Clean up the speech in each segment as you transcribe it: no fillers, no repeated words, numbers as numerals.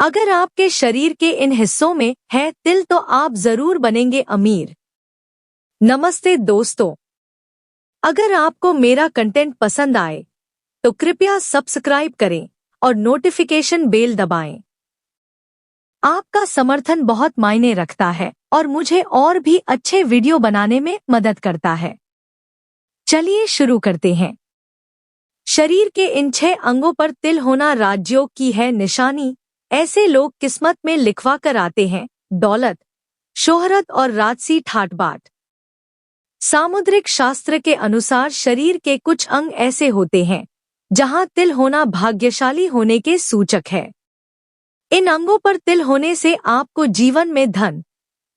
अगर आपके शरीर के इन हिस्सों में है तिल तो आप जरूर बनेंगे अमीर। नमस्ते दोस्तों, अगर आपको मेरा कंटेंट पसंद आए तो कृपया सब्सक्राइब करें और नोटिफिकेशन बेल दबाएं। आपका समर्थन बहुत मायने रखता है और मुझे और भी अच्छे वीडियो बनाने में मदद करता है। चलिए शुरू करते हैं। शरीर के इन 6 अंगों पर तिल होना राजयोग की है निशानी। ऐसे लोग किस्मत में लिखवा कर आते हैं दौलत, शोहरत और राजसी ठाट बाट। सामुद्रिक शास्त्र के अनुसार शरीर के कुछ अंग ऐसे होते हैं जहां तिल होना भाग्यशाली होने के सूचक है। इन अंगों पर तिल होने से आपको जीवन में धन,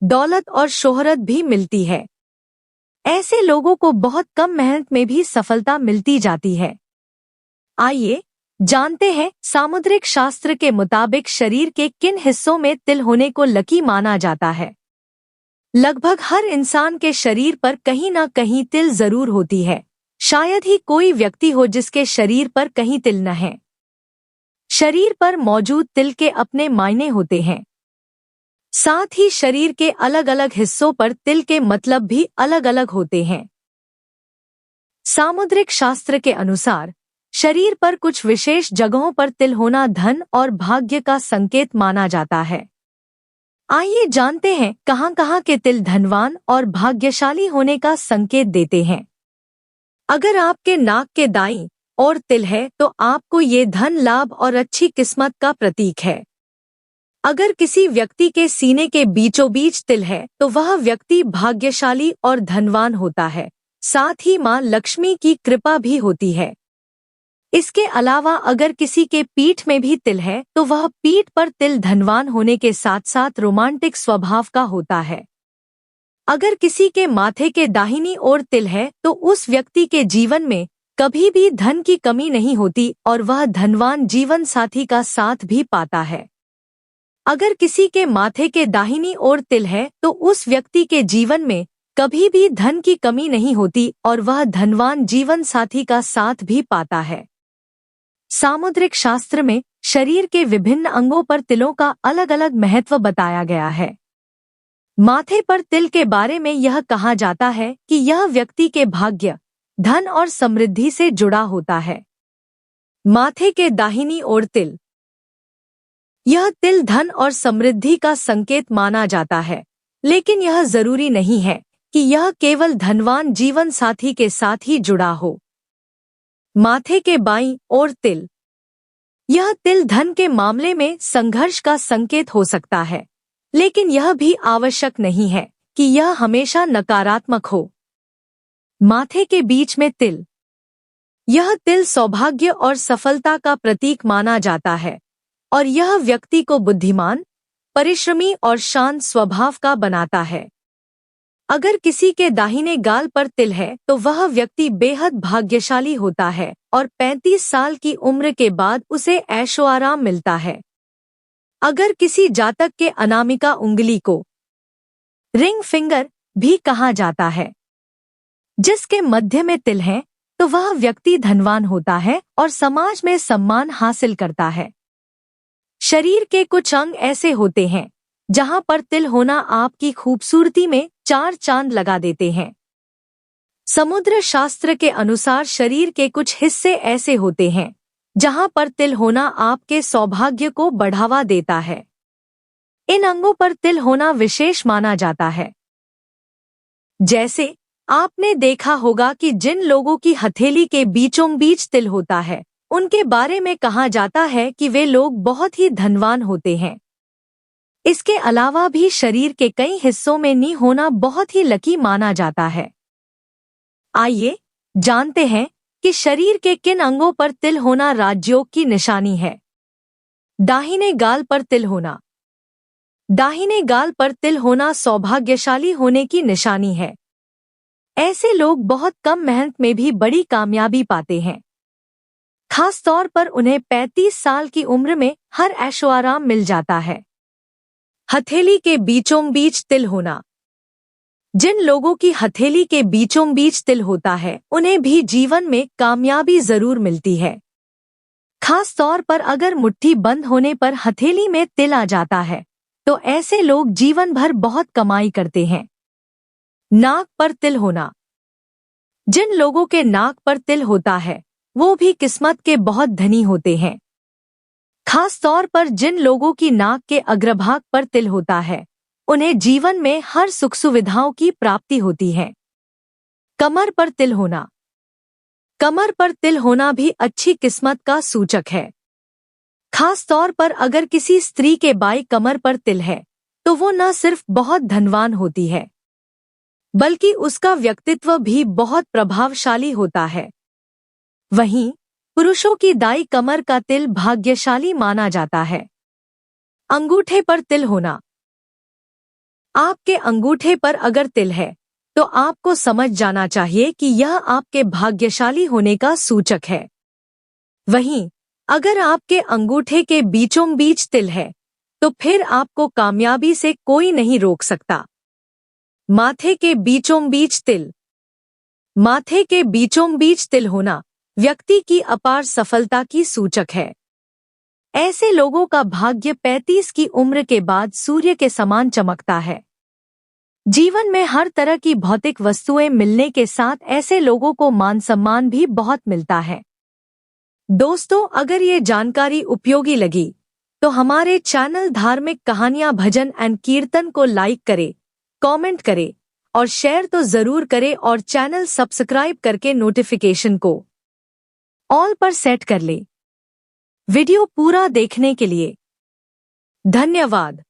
दौलत और शोहरत भी मिलती है। ऐसे लोगों को बहुत कम मेहनत में भी सफलता मिलती जाती है। आइए जानते हैं सामुद्रिक शास्त्र के मुताबिक शरीर के किन हिस्सों में तिल होने को लकी माना जाता है। लगभग हर इंसान के शरीर पर कहीं ना कहीं तिल जरूर होती है। शायद ही कोई व्यक्ति हो जिसके शरीर पर कहीं तिल न है। शरीर पर मौजूद तिल के अपने मायने होते हैं। साथ ही शरीर के अलग अलग हिस्सों पर तिल के मतलब भी अलग अलग होते हैं। सामुद्रिक शास्त्र के अनुसार शरीर पर कुछ विशेष जगहों पर तिल होना धन और भाग्य का संकेत माना जाता है। आइए जानते हैं कहां-कहां के तिल धनवान और भाग्यशाली होने का संकेत देते हैं। अगर आपके नाक के दाईं ओर तिल है तो आपको ये धन लाभ और अच्छी किस्मत का प्रतीक है। अगर किसी व्यक्ति के सीने के बीचों बीच तिल है तो वह व्यक्ति भाग्यशाली और धनवान होता है। साथ ही मां लक्ष्मी की कृपा भी होती है। इसके अलावा अगर किसी के पीठ में भी तिल है तो वह पीठ पर तिल धनवान होने के साथ साथ रोमांटिक स्वभाव का होता है। अगर किसी के माथे के दाहिनी ओर तिल है तो उस व्यक्ति के जीवन में कभी भी धन की कमी नहीं होती और वह धनवान जीवन साथी का साथ भी पाता है। अगर किसी के माथे के दाहिनी ओर तिल है तो उस व्यक्ति के जीवन में कभी भी धन की कमी नहीं होती और वह धनवान जीवन साथी का साथ भी पाता है। सामुद्रिक शास्त्र में शरीर के विभिन्न अंगों पर तिलों का अलग अलग महत्व बताया गया है। माथे पर तिल के बारे में यह कहा जाता है कि यह व्यक्ति के भाग्य, धन और समृद्धि से जुड़ा होता है। माथे के दाहिनी ओर तिल, यह तिल धन और समृद्धि का संकेत माना जाता है, लेकिन यह जरूरी नहीं है कि यह केवल धनवान जीवन साथी के साथ ही जुड़ा हो। माथे के बाईं ओर तिल, यह तिल धन के मामले में संघर्ष का संकेत हो सकता है, लेकिन यह भी आवश्यक नहीं है कि यह हमेशा नकारात्मक हो। माथे के बीच में तिल, यह तिल सौभाग्य और सफलता का प्रतीक माना जाता है और यह व्यक्ति को बुद्धिमान, परिश्रमी और शांत स्वभाव का बनाता है। अगर किसी के दाहिने गाल पर तिल है तो वह व्यक्ति बेहद भाग्यशाली होता है और 35 साल की उम्र के बाद उसे ऐशो आराम मिलता है। अगर किसी जातक के अनामिका उंगली को रिंग फिंगर भी कहा जाता है, जिसके मध्य में तिल है, तो वह व्यक्ति धनवान होता है और समाज में सम्मान हासिल करता है। शरीर के कुछ अंग ऐसे होते हैं जहां पर तिल होना आपकी खूबसूरती में 4 चांद लगा देते हैं। समुद्र शास्त्र के अनुसार शरीर के कुछ हिस्से ऐसे होते हैं जहां पर तिल होना आपके सौभाग्य को बढ़ावा देता है। इन अंगों पर तिल होना विशेष माना जाता है। जैसे आपने देखा होगा कि जिन लोगों की हथेली के बीचों बीच तिल होता है, उनके बारे में कहा जाता है कि वे लोग बहुत ही धनवान होते हैं। इसके अलावा भी शरीर के कई हिस्सों में नी होना बहुत ही लकी माना जाता है। आइए जानते हैं कि शरीर के किन अंगों पर तिल होना राजयोग की निशानी है। दाहिने गाल पर तिल होना, दाहिने गाल पर तिल होना सौभाग्यशाली होने की निशानी है। ऐसे लोग बहुत कम मेहनत में भी बड़ी कामयाबी पाते हैं। खास तौर पर उन्हें 35 साल की उम्र में हर ऐशो आराम मिल जाता है। हथेली के बीचों बीच तिल होना, जिन लोगों की हथेली के बीचों बीच तिल होता है उन्हें भी जीवन में कामयाबी जरूर मिलती है। खास तौर पर अगर मुट्ठी बंद होने पर हथेली में तिल आ जाता है तो ऐसे लोग जीवन भर बहुत कमाई करते हैं। नाक पर तिल होना। जिन लोगों के नाक पर तिल होता है वो भी किस्मत के बहुत धनी होते हैं। खास तौर पर जिन लोगों की नाक के अग्रभाग पर तिल होता है उन्हें जीवन में हर सुख सुविधाओं की प्राप्ति होती है। कमर पर तिल होना। कमर पर तिल होना भी अच्छी किस्मत का सूचक है। खास तौर पर अगर किसी स्त्री के बाई कमर पर तिल है तो वो न सिर्फ बहुत धनवान होती है बल्कि उसका व्यक्तित्व भी बहुत प्रभावशाली होता है। वहीं पुरुषों की दाई कमर का तिल भाग्यशाली माना जाता है। अंगूठे पर तिल होना। आपके अंगूठे पर अगर तिल है तो आपको समझ जाना चाहिए कि यह आपके भाग्यशाली होने का सूचक है। वहीं अगर आपके अंगूठे के बीचों बीच तिल है तो फिर आपको कामयाबी से कोई नहीं रोक सकता। माथे के बीचों बीच तिल। माथे के बीचों बीच तिल होना व्यक्ति की अपार सफलता की सूचक है। ऐसे लोगों का भाग्य 35 की उम्र के बाद सूर्य के समान चमकता है। जीवन में हर तरह की भौतिक वस्तुएं मिलने के साथ ऐसे लोगों को मान सम्मान भी बहुत मिलता है। दोस्तों, अगर ये जानकारी उपयोगी लगी तो हमारे चैनल धार्मिक कहानियां भजन एंड कीर्तन को लाइक करें, कमेंट करें और शेयर तो जरूर करें और चैनल सब्सक्राइब करके नोटिफिकेशन को ऑल पर सेट कर ले। वीडियो पूरा देखने के लिए धन्यवाद।